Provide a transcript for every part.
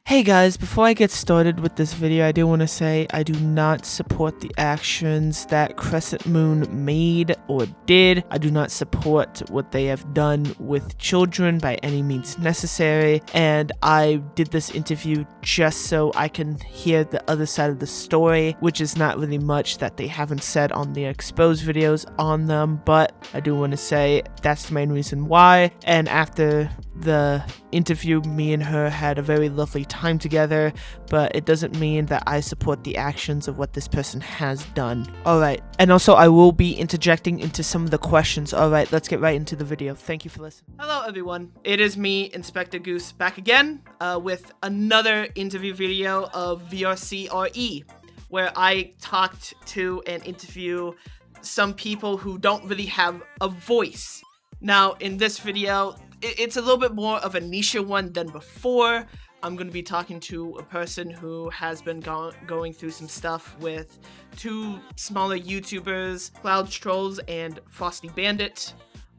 Hey guys, before I get started with this video, I do want to say I do not support the actions that Crescent Moon made or did. I do not support what they have done with children by any means necessary, and I did this interview just so I can hear the other side of the story, which is not really much that they haven't said on the exposed videos on them, but I do want to say that's the main reason why. And after the interview, me and her had a very lovely time together, but it doesn't mean that I support the actions of what this person has done. Alright, and also I will be interjecting into some of the questions. Alright, let's get right into the video. Thank you for listening. Hello everyone, it is me, Inspector Goose, back again with another interview video of VRCRE, where I talked to and interview some people who don't really have a voice. Now, in this video, it's a little bit more of a niche one than before. I'm going to be talking to a person who has been going through some stuff with two smaller YouTubers, Cloud Trolls and Frosty Bandit.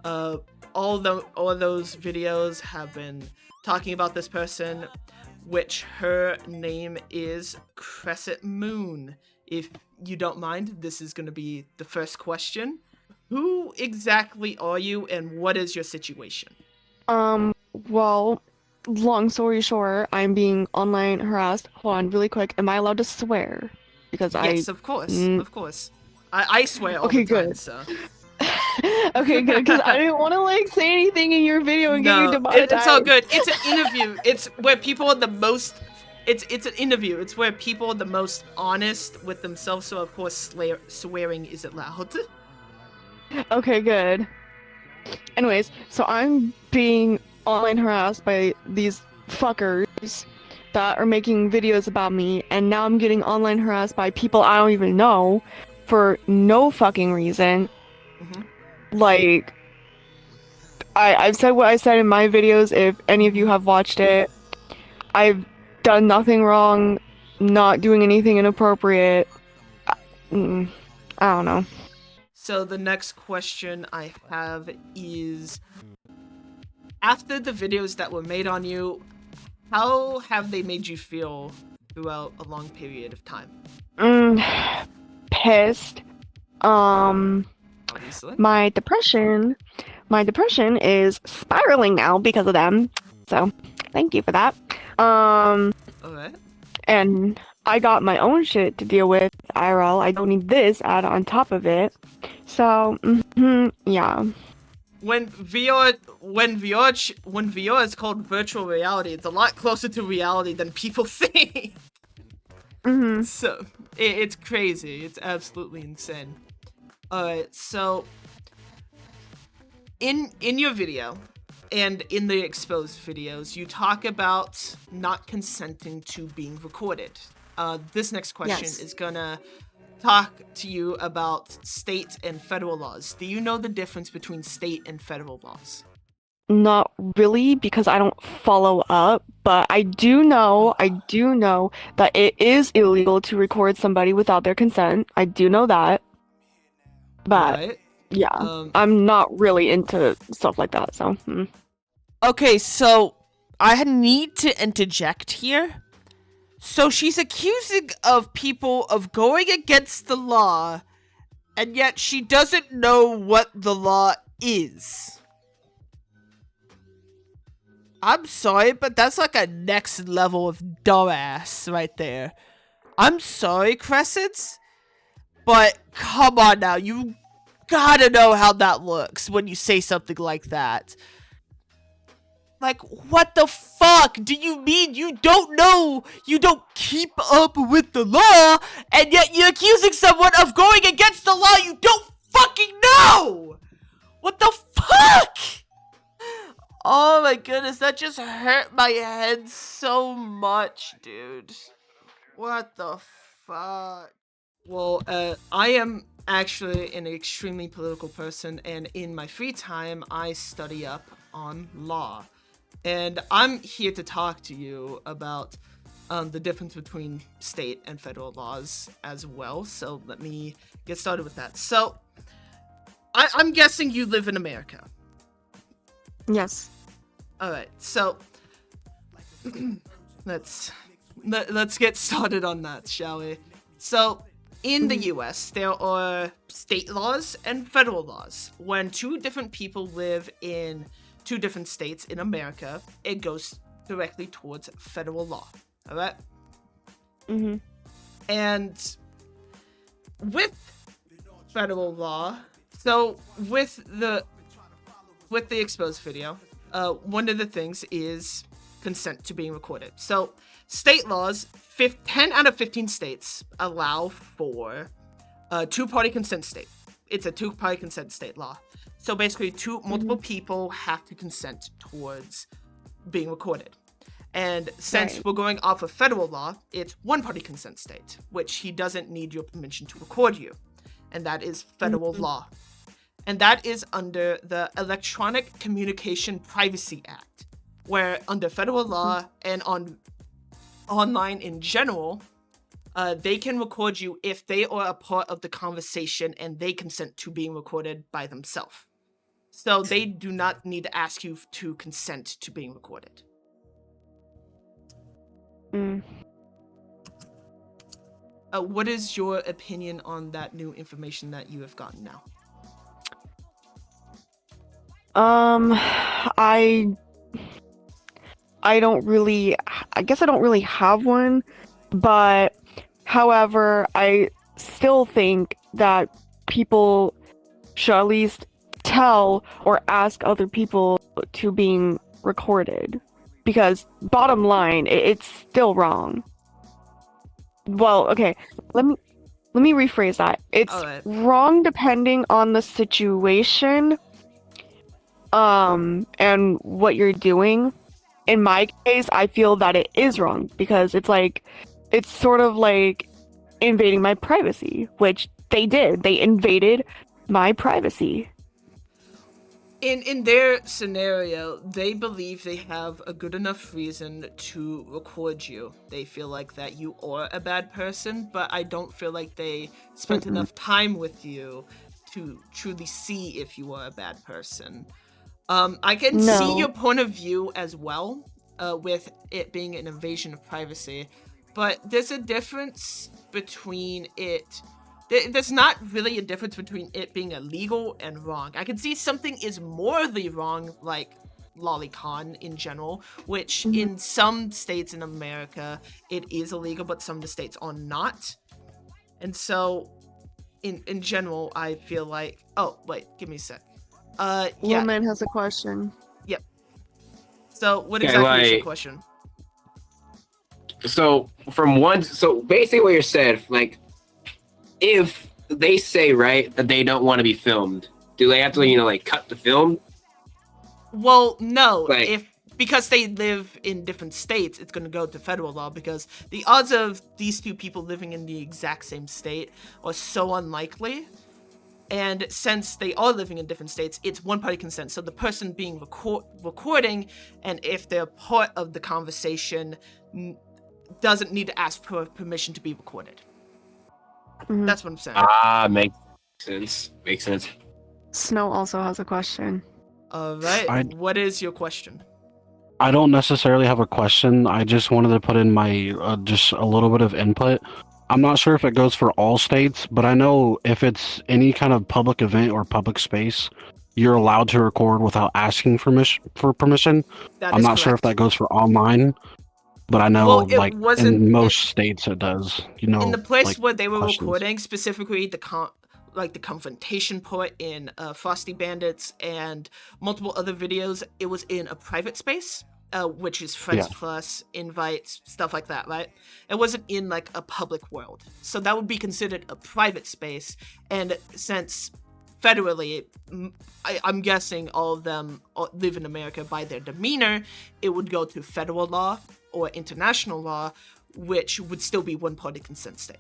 All those videos have been talking about this person, which her name is Crescent Moon. If you don't mind, this is going to be the first question. Who exactly are you and what is your situation? Well, long story short, I'm being online harassed. Hold on, really quick. Am I allowed to swear? Because Yes, of course, of course. I swear all the time, so. Okay, good, because I didn't want to, say anything in your video and get you demonetized. It's all good. It's an interview. It's where people are the most... It's an interview. It's where people are the most honest with themselves, so of course swearing is allowed. Okay, good. Anyways, so I'm being online harassed by these fuckers that are making videos about me, and now I'm getting online harassed by people I don't even know for no fucking reason. Like, I've said what I said in my videos. If any of you have watched it, I've done nothing wrong, not doing anything inappropriate. I don't know. So the next question I have is, after the videos that were made on you, how have they made you feel throughout a long period of time? Pissed. Obviously. My depression is spiraling now because of them. So, thank you for that. Okay. And I got my own shit to deal with, IRL. I don't need this add on top of it. So, yeah. When VR is called virtual reality, it's a lot closer to reality than people think. So, it's crazy. It's absolutely insane. Alright, so in your video and in the exposed videos, you talk about not consenting to being recorded. This next question is gonna talk to you about state and federal laws. Do you know the difference between state and federal laws? Not really, because I don't follow up, but I do know that it is illegal to record somebody without their consent. I do know that. But yeah, I'm not really into stuff like that, so. Okay, so I need to interject here. So she's accusing of people of going against the law, and yet she doesn't know what the law is. I'm sorry, but that's like a next level of dumbass right there. I'm sorry, Crescents, but come on now, you gotta know how that looks when you say something like that. Like, what the fuck do you mean you don't know, you don't keep up with the law, and yet you're accusing someone of going against the law you don't fucking know? What the fuck? Oh my goodness, that just hurt my head so much, dude. What the fuck? Well, I am actually an extremely political person, and in my free time, I study up on law. And I'm here to talk to you about the difference between state and federal laws as well. So let me get started with that. So, I'm guessing you live in America. Yes. Alright, so let's get started on that, shall we? So, in the US, there are state laws and federal laws. When two different people live in two different states in America, it goes directly towards federal law. All right? And with federal law, so with the exposed video, one of the things is consent to being recorded. So state laws, 10 out of 15 states allow for a two-party consent state. It's a two-party consent state law. So basically, multiple people have to consent towards being recorded. And since we're going off of federal law, it's one-party consent state, which he doesn't need your permission to record you. And that is federal law. And that is under the Electronic Communication Privacy Act, where under federal law and online in general, they can record you if they are a part of the conversation and they consent to being recorded by themselves. So they do not need to ask you to consent to being recorded. What is your opinion on that new information that you have gotten now? I don't really, I guess I don't really have one, but however, I still think that people should at least tell or ask other people to being recorded, because bottom line, it's still wrong. Well, okay, let me rephrase that. It's wrong depending on the situation, and what you're doing. In my case, I feel that it is wrong because it's sort of like invading my privacy, which they did. They invaded my privacy. In their scenario, they believe they have a good enough reason to record you. They feel like that you are a bad person, but I don't feel like they spent enough time with you to truly see if you are a bad person. I can see your point of view as well, with it being an invasion of privacy, but there's a difference between it. There's not really a difference between it being illegal and wrong. I can see something is morally wrong, like lolicon in general, which in some states in America, it is illegal, but some of the states are not. And so, in general, I feel like... Oh, wait, give me a sec. Woman has a question. Yep. So, what exactly is your question? So, basically what you said, like, if they say, right, that they don't want to be filmed, do they have to, cut the film? Well, no. Because they live in different states, it's going to go to federal law, because the odds of these two people living in the exact same state are so unlikely. And since they are living in different states, it's one-party consent. So the person being recording, and if they're part of the conversation, doesn't need to ask for permission to be recorded. That's what I'm saying. Makes sense. Snow also has a question. Alright, what is your question? I don't necessarily have a question. I just wanted to put in my just a little bit of input. I'm not sure if it goes for all states, but I know if it's any kind of public event or public space, you're allowed to record without asking for permission. I'm not sure if that goes for online, but I know in most states it does. In the place where they were recording, specifically the confrontation part in Frosty Bandits and multiple other videos, it was in a private space. Which is Friends Plus, invites, stuff like that, right? It wasn't in a public world. So that would be considered a private space. And since federally, I'm guessing all of them live in America by their demeanor, it would go to federal law or international law, which would still be one-party consent state.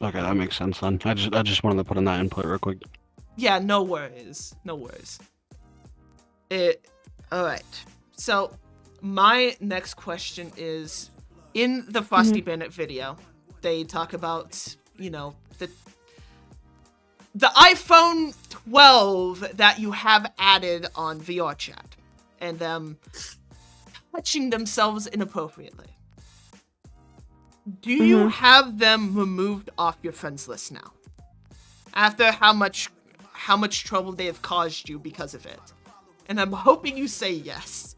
Okay, that makes sense then. I just wanted to put in that input real quick. Yeah, no worries. Alright. So, my next question is, in the Frosty Bandit video, they talk about, the iPhone 12 that you have added on VR chat. And touching themselves inappropriately, do you have them removed off your friends list now? After how much trouble they have caused you because of it? And I'm hoping you say yes,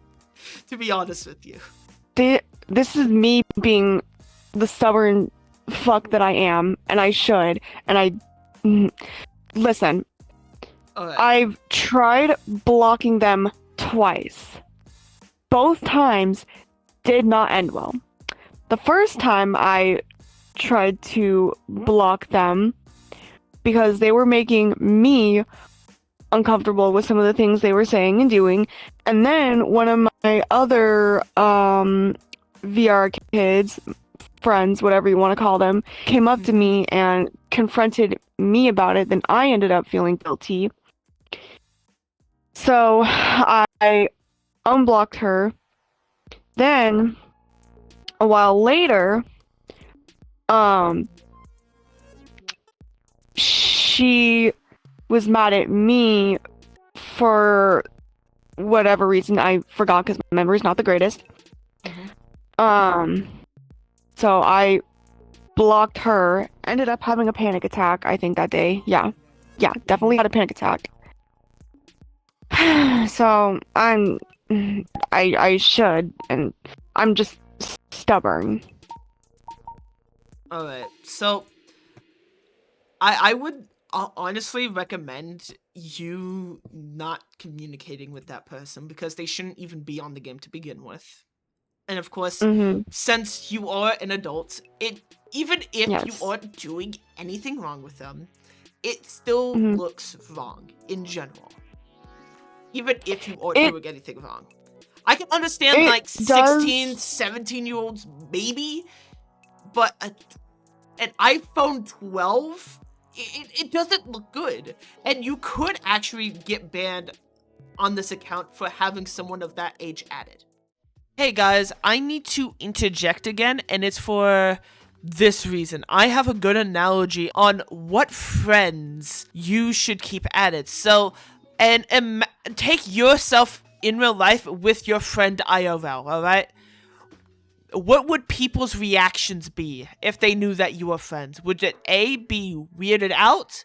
to be honest with you. This is me being the stubborn fuck that I am, and I should, and I... Listen, Alright. I've tried blocking them twice. Both times did not end well. The first time I tried to block them because they were making me uncomfortable with some of the things they were saying and doing. And then one of my other VR kids, friends, whatever you want to call them, came up to me and confronted me about it. Then I ended up feeling guilty. So I unblocked her. Then a while later, she was mad at me for whatever reason. I forgot because my memory's not the greatest. So I blocked her. Ended up having a panic attack, I think, that day. Yeah, definitely had a panic attack. So I should, and I'm just stubborn. Alright, so I would honestly recommend you not communicating with that person because they shouldn't even be on the game to begin with. And of course, since you are an adult, even if you aren't doing anything wrong with them, it still looks wrong in general. Even if you aren't doing anything wrong. I can understand like 16, 17-year-olds maybe, but an iPhone 12, it doesn't look good. And you could actually get banned on this account for having someone of that age added. Hey guys, I need to interject again, and it's for this reason. I have a good analogy on what friends you should keep added. So, and take yourself in real life with your friend IRL, alright? What would people's reactions be if they knew that you were friends? Would it A, be weirded out,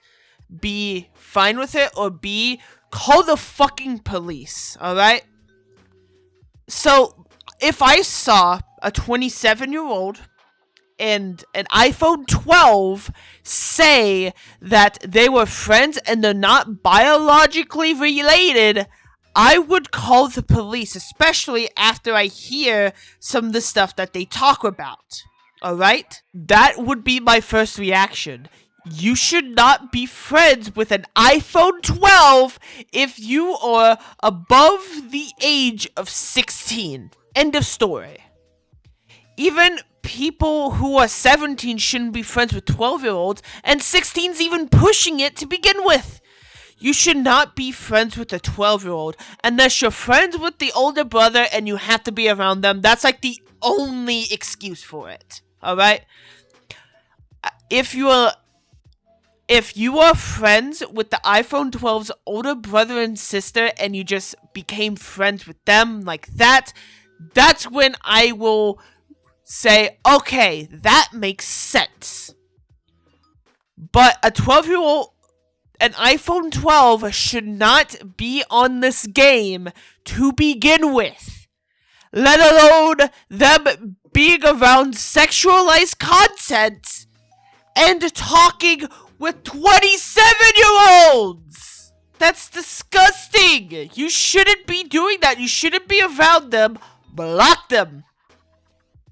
B, fine with it, or B, call the fucking police, alright? So, if I saw a 27-year-old and an iPhone 12 say that they were friends and they're not biologically related, I would call the police, especially after I hear some of the stuff that they talk about. Alright? That would be my first reaction. You should not be friends with an iPhone 12 if you are above the age of 16. End of story. Even people who are 17 shouldn't be friends with 12-year-olds, and 16's even pushing it to begin with. You should not be friends with a 12-year-old unless you're friends with the older brother and you have to be around them. That's like the only excuse for it. Alright? If you are friends with the iPhone 12's older brother and sister and you just became friends with them like that, that's when I will say, okay, that makes sense. But a 12-year-old, an iPhone 12 should not be on this game to begin with. Let alone them being around sexualized content and talking with 27-year-olds. That's disgusting. You shouldn't be doing that. You shouldn't be around them. Block them.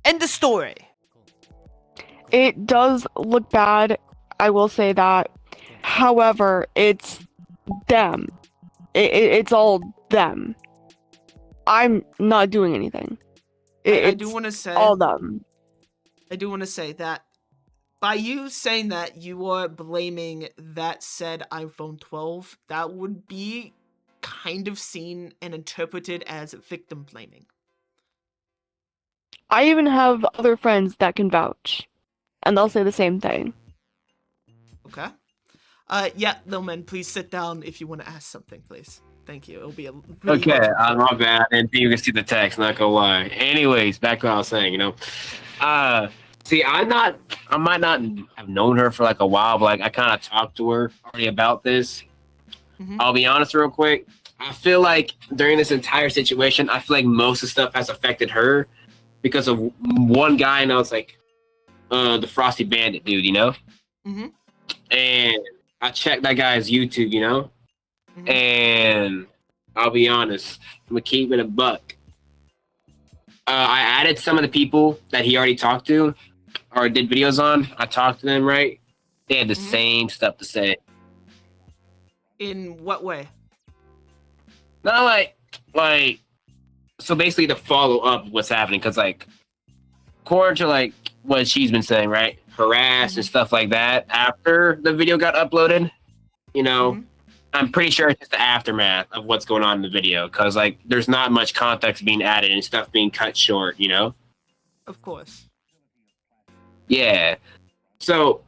End the story. It does look bad, I will say that. However, it's them. It's all them. I'm not doing anything. I do want to say all them. I do want to say that by you saying that, you are blaming that said iPhone 12. That would be kind of seen and interpreted as victim blaming. I even have other friends that can vouch, and they'll say the same thing. Okay. Yeah, no man, please sit down if you want to ask something, please. Thank you. It'll be a really Okay, large my bad. And you can see the text. Not gonna lie. Anyways, back to what I was saying. See, I might not have known her for like a while, but like I kind of talked to her already about this. Mhm. I'll be honest, real quick. I feel like during this entire situation, I feel like most of the stuff has affected her because of one guy, and I was like, the Frosty Bandit dude, Mhm. And I checked that guy's YouTube, Mhm. and I'll be honest, I'm gonna keep it a buck. I added some of the people that he already talked to or did videos on. I talked to them, right? They had the Mhm. same stuff to say. In what way? Not like so basically to follow up what's happening, because like according to like what she's been saying, right? Harassed and stuff like that after the video got uploaded, Mhm. I'm pretty sure it's just the aftermath of what's going on in the video, because like there's not much context being added and stuff being cut short, Of course. Yeah. So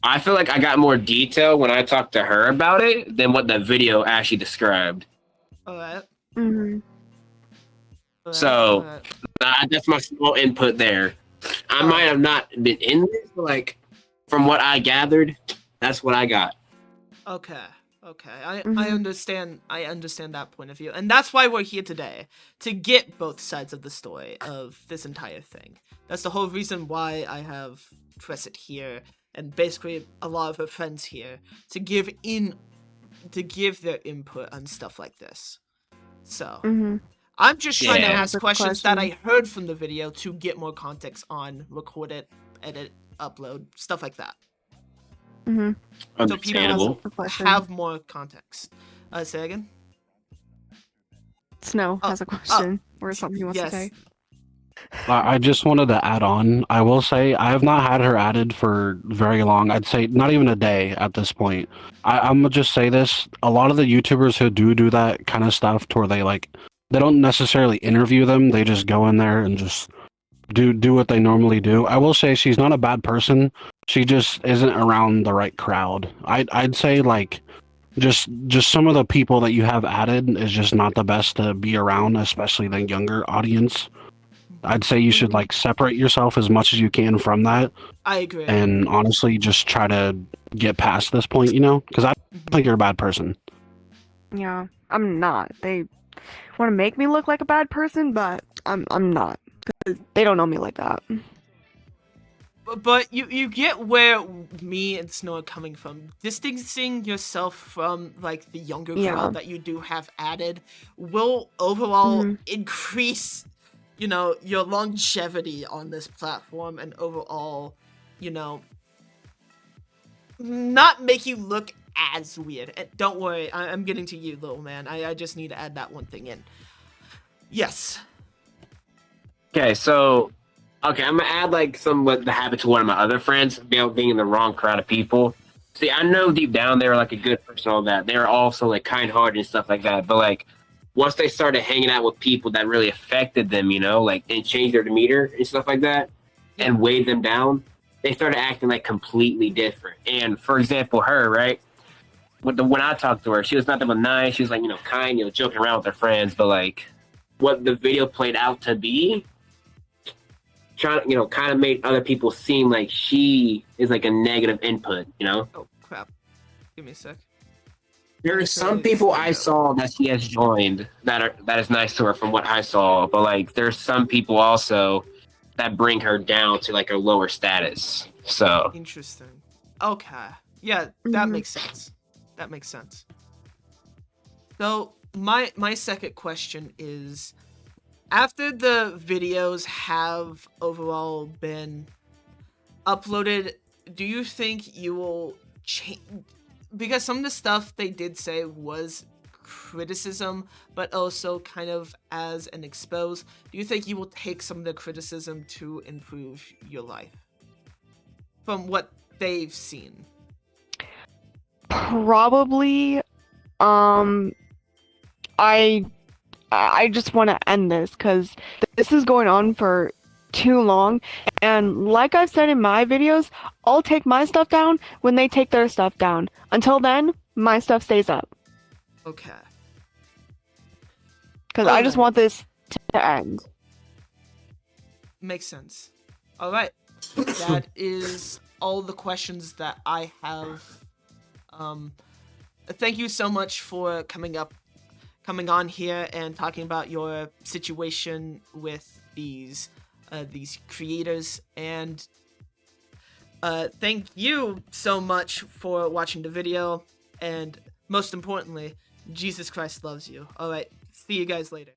I feel like I got more detail when I talked to her about it than what the video actually described. All right. Mm-hmm. So that's my small input there. I might have not been in this, but like from what I gathered, that's what I got. Okay. I Mhm. understand. I understand that point of view, and that's why we're here today, to get both sides of the story of this entire thing. That's the whole reason why I have Crescent here, and basically a lot of her friends here, to give their input on stuff like this. So Mm-hmm. I'm just trying to Yeah. ask questions that I heard from the video to get more context on, record it, edit, upload, stuff like that. Mm-hmm. So people Understandable. have more context. Say again? Snow has a question or something he wants to say. I just wanted to add on. I will say I have not had her added for very long. I'd say not even a day at this point. I'm gonna just say this. A lot of the YouTubers who do that kind of stuff, to where they don't necessarily interview them. They just go in there and just do what they normally do. I will say she's not a bad person. She just isn't around the right crowd. I'd say like just some of the people that you have added is just not the best to be around, especially the younger audience. I'd say you should like separate yourself as much as you can from that, I agree. and honestly just try to get past this point, because I think you're a bad person. Yeah, I'm not. They want to make me look like a bad person, but I'm not. 'Cause they don't know me like that. But you get where me and Snow are coming from. Distancing yourself from like the younger crowd that you do have added will overall increase, your longevity on this platform, and overall, not make you look as weird. And don't worry, I'm getting to you, little man. I just need to add that one thing in. Yes. Okay, so I'm gonna add like what happened to one of my other friends about being in the wrong crowd of people. See, I know deep down they were like a good person, all that. They were also like kind-hearted and stuff like that. But like once they started hanging out with people that really affected them, like and changed their demeanor and stuff like that, and weighed them down, they started acting like completely different. And for example, her, right? When I talked to her, she was nothing but nice. She was like, kind, joking around with her friends. But like what the video played out to be, trying, kind of made other people seem like she is like a negative input, Oh crap! Give me a sec. There are some people I saw that she has joined that is nice to her from what I saw, but like there's some people also that bring her down to like a lower status. So interesting. Okay, yeah, that makes sense. So my second question is, after the videos have overall been uploaded, do you think you will change? Because some of the stuff they did say was criticism, but also kind of as an expose. Do you think you will take some of the criticism to improve your life? From what they've seen. Probably. I just want to end this because this is going on for too long, and like I've said in my videos, I'll take my stuff down when they take their stuff down. Until then, my stuff stays up. Okay. Because I just Alright. want this to end. Makes sense. All right. That is all the questions that I have. Thank you so much for coming on here and talking about your situation with these creators, and thank you so much for watching the video, and most importantly, Jesus Christ loves you. All right. See you guys later.